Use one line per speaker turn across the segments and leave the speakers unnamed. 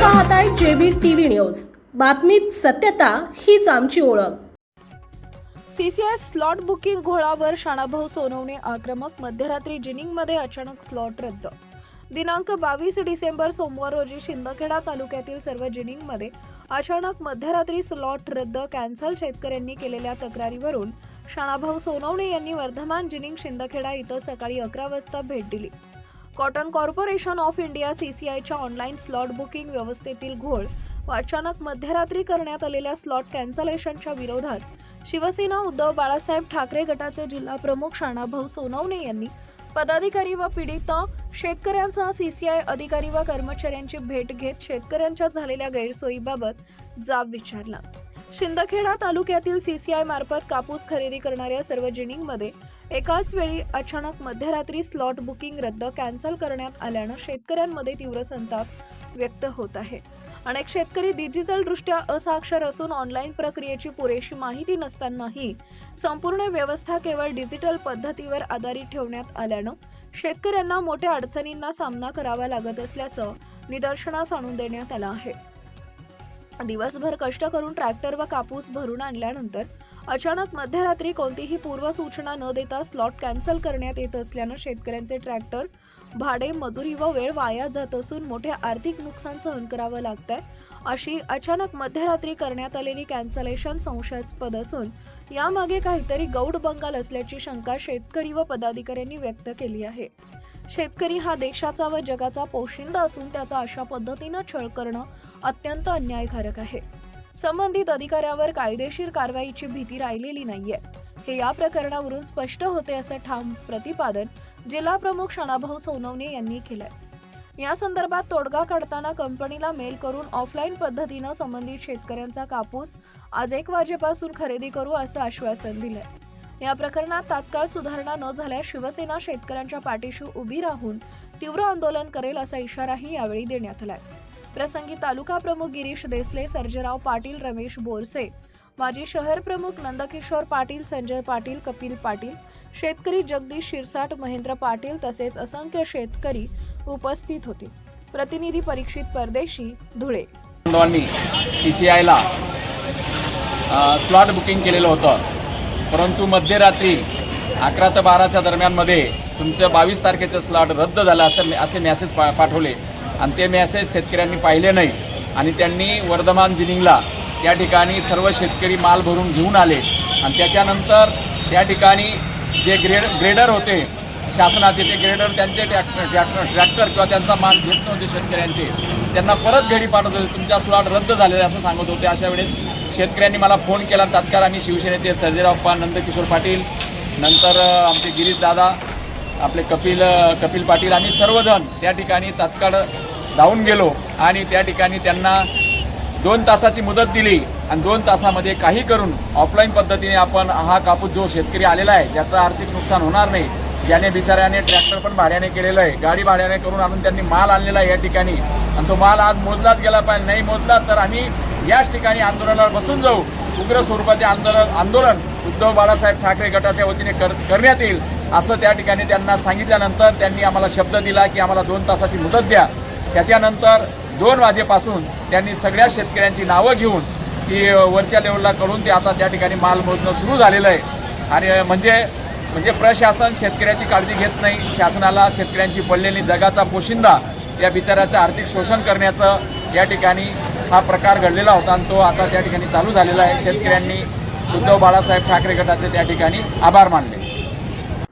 पाहताय JB TV news. बातमीत सत्यता हीच आमची ओळख।
सीसीआय स्लॉट बुकिंग घोळावर शाणाभाऊ सोनवणे आक्रमक। मध्यरात्री जिनिंगमध्ये अचानक स्लॉट रद्द। दिनांक 22 डिसेंबर सोमवार रोजी शिंदखेडा तालुक्यातील सर्व जिनिंगमध्ये अचानक मध्यरात्री स्लॉट रद्द कॅन्सल। शेतकऱ्यांनी केलेल्या तक्रारीवरून शाणाभाऊ सोनवणे यांनी वर्धमान जिनिंग शिंदखेडा इथं सकाळी 11 वाजता भेट दिली। कॉटन कॉर्पोरेशन ऑफ इंडिया सीसीआयच्या ऑनलाईन स्लॉट बुकिंग व्यवस्थेतील घोळ व अचानक मध्यरात्री करण्यात आलेल्या स्लॉट कॅन्सलेशनच्या विरोधात शिवसेना उद्धव बाळासाहेब ठाकरे गटाचे जिल्हा प्रमुख शाणाभाऊ सोनवणे यांनी पदाधिकारी व पीडित शेतकऱ्यांसह सीसीआय अधिकारी व कर्मचाऱ्यांची भेट घेत शेतकऱ्यांच्या झालेल्या गैरसोयीबाबत जाब विचारला। शिंदखेडा तालुक्यातील सीसीआय मार्फत कापूस खरेदी करणाऱ्या सर्व जिनिंगमध्ये एकाच वेळी अचानक मध्यरात्री स्लॉट बुकिंग रद्द कॅन्सल करण्यात आल्यानं शेतकऱ्यांमध्ये तीव्र संताप व्यक्त होत आहे। अनेक शेतकरी डिजिटलदृष्ट्या असाक्षर असून ऑनलाईन प्रक्रियेची पुरेशी माहिती नसतानाही संपूर्ण व्यवस्था केवळ डिजिटल पद्धतीवर आधारित ठेवण्यात आल्यानं शेतकऱ्यांना मोठ्या अडचणींना सामना करावा लागत असल्याचं निदर्शनास आणून देण्यात आलं आहे। दिवसभर कष्ट करून ट्रॅक्टर व कापूस भरून आणल्यानंतर अचानक मध्यरात्री कोणतीही पूर्वसूचना न देता स्लॉट कॅन्सल करण्यात येत असल्यानं शेतकऱ्यांचे ट्रॅक्टर भाडे मजुरी व वेळ वाया जात असून मोठे आर्थिक नुकसान सहन करावं लागतंय। अशी अचानक मध्यरात्री करण्यात आलेली कॅन्सलेशन संशयास्पद असून यामागे काहीतरी गौड बंगाल असल्याची शंका शेतकरी व पदाधिकाऱ्यांनी व्यक्त केली आहे। शेतकरी हा देशाचा व जगाचा पोशिंदा असून त्याचा अशा पद्धतीनं छळ करणं अत्यंत अन्यायकारक आहे। संबंधित अधिकाऱ्यावर कायदेशीर कारवाईची भीती राहिलेली नाहीये, हे या प्रकरणावरून स्पष्ट होते असं ठाम प्रतिपादन जिल्हा प्रमुख शाणाभाऊ सोनवणे यांनी केलंय। या संदर्भात तोडगा काढताना कंपनीला मेल करून ऑफलाईन पद्धतीनं संबंधित शेतकऱ्यांचा कापूस आज 1 वाजेपासून खरेदी करू असं आश्वासन दिलंय। या प्रकरणात तात्काळ सुधारणा न झाल्यास शिवसेना शेतकऱ्यांच्या पाठीशी उभी राहून तीव्र आंदोलन करेल असा इशाराही यावेळी देण्यात आलाय। प्रसंगी तालुका प्रमुख गिरीश देसले, सर्जेराव पाटील, रमेश बोरसे, माजी शहर प्रमुख नंदकिशोर पाटील, संजय पाटील, कपिल पाटील, शेतकरी जगदीश शिरसाट, महेंद्र पाटील तसेच असंख्य शेतकरी उपस्थित होते। प्रतिनिधी परीक्षित परदेशी, धुळे।
सीसीआयला स्लॉट बुकिंग केलेलं होतं, परंतु मध्यरात्री 11 ते 12च्या दरम्यानमध्ये तुमचं 22 तारखेचं स्लॉट रद्द झालं असे मेसेज पाठवले आणि ते मेसेज शेतकऱ्यांनी पाहिले नाही आणि त्यांनी वर्धमान जिनिंगला त्या ठिकाणी सर्व शेतकरी माल भरून घेऊन आले आणि त्याच्यानंतर त्या ठिकाणी जे ग्रेडर होते शासनाचे, ते ग्रेडर त्यांचे ट्रॅक्टर किंवा त्यांचा माल घेत नव्हते शेतकऱ्यांचे, त्यांना परत घडी पाठवत होते, तुमचा स्लॉट रद्द झालेला असं सांगत होते। अशा वेळेस शेतकऱ्यांनी मला फोन केला। तात्काळ आम्ही शिवसेनेचे सर्जेराव नंदकिशोर पाटील, नंतर आमचे गिरीश दादा, आपले कपिल पाटील, आम्ही सर्वजण त्या ठिकाणी तात्काळ धावून गेलो आणि त्या ठिकाणी त्यांना 2 तासाची मुदत दिली आणि 2 तासामध्ये काही करून ऑफलाईन पद्धतीने आपण हा कापूस जो शेतकरी आलेला आहे त्याचं आर्थिक नुकसान होणार नाही, ज्याने बिचाऱ्याने ट्रॅक्टर पण भाड्याने केलेलं आहे, गाडी भाड्याने करून आणून त्यांनी माल आणलेला आहे या ठिकाणी आणि तो माल आज मोजलाच गेला पाहिजे, नाही मोजला तर आम्ही याच ठिकाणी आंदोलनावर बसून जाऊ। उग्र स्वरूपाचे आंदोलन उद्धव बाळासाहेब ठाकरे गटाच्या वतीने करण्यात येईल असं त्या ठिकाणी त्यांना सांगितल्यानंतर त्यांनी आम्हाला शब्द दिला की आम्हाला 2 तासाची मुदत द्या। त्याच्यानंतर 2 वाजेपासून त्यांनी सगळ्या शेतकऱ्यांची नावं घेऊन ती वरच्या लेवलला कळून ते आता त्या ठिकाणी माल मोजणं सुरू झालेलं आहे आणि म्हणजे प्रशासन शेतकऱ्याची काळजी घेत नाही। शासनाला शेतकऱ्यांची पडलेली जगाचा पोशिंदा या बिचाऱ्याचं आर्थिक शोषण करण्याचं या ठिकाणी हा प्रकार घडलेला होता आणि तो आता त्या ठिकाणी चालू झालेला आहे। शेतकऱ्यांनी उद्धव बाळासाहेब ठाकरे गटाचे त्या ठिकाणी आभार मानले।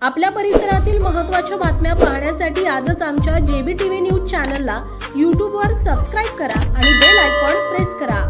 आपल्या परिसरातील महत्त्वाच्या बातम्या पाहण्यासाठी आजच आमच्या जेबी टीव्ही न्यूज चॅनलला YouTube वर सबस्क्राईब करा आणि बेल आयकॉन प्रेस करा।